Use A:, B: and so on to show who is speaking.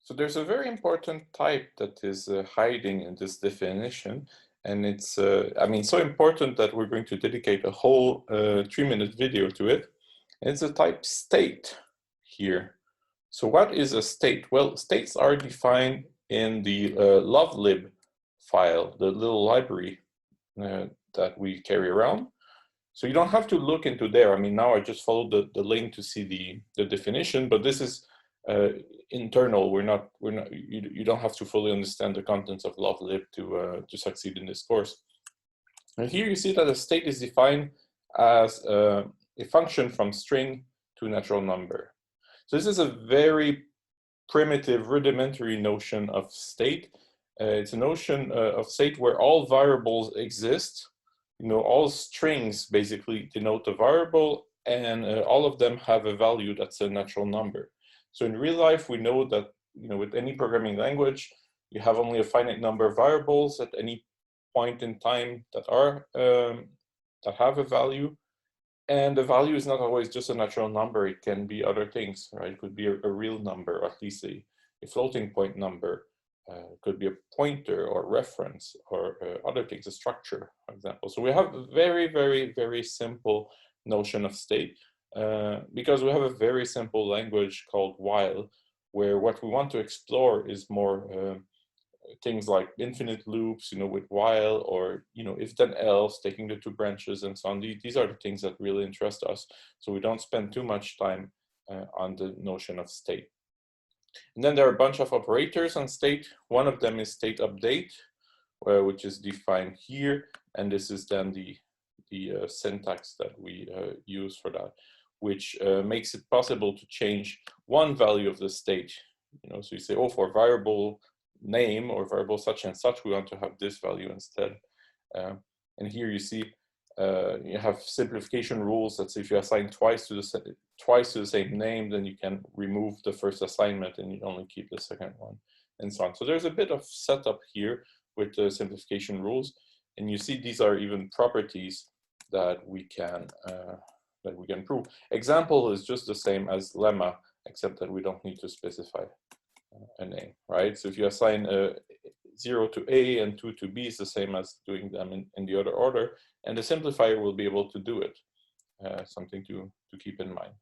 A: So there's a very important type that is hiding in this definition, and it's, I mean, so important that we're going to dedicate a whole 3-minute video to it. It's the type state here. So what is a state? Well, states are defined in the lovelib file, the little library that we carry around. So you don't have to look into there. I mean, now I just followed the link to see the definition, but this is internal. You don't have to fully understand the contents of lovelib to succeed in this course. And here you see that a state is defined as a function from string to natural number. So this is a very primitive, rudimentary notion of state. It's a notion of state where all variables exist. You know, all strings basically denote a variable, and all of them have a value that's a natural number. So in real life, we know that, you know, with any programming language, you have only a finite number of variables at any point in time that are that have a value, and the value is not always just a natural number. It can be other things, right? It could be a real number, or at least a floating point number. It could be a pointer or reference or other things, a structure, for example. So we have a very, very, very simple notion of state because we have a very simple language called while, where what we want to explore is more things like infinite loops, you know, with while, or, you know, if then else, taking the two branches and so on. These are the things that really interest us. So we don't spend too much time on the notion of state. And then there are a bunch of operators on state. One of them is state update, which is defined here. And this is then the syntax that we use for that, which makes it possible to change one value of the state. You know, so you say, oh, for variable name or variable such and such, we want to have this value instead. And here you see you have simplification rules that say if you assign twice to the same name, then you can remove the first assignment and you only keep the second one, and so on. So there's a bit of setup here with the simplification rules, and you see these are even properties that we can prove. Example is just the same as lemma, except that we don't need to specify a name, right? So if you assign 0 to A and 2 to B, is the same as doing them in the other order, and the simplifier will be able to do it. Something to keep in mind.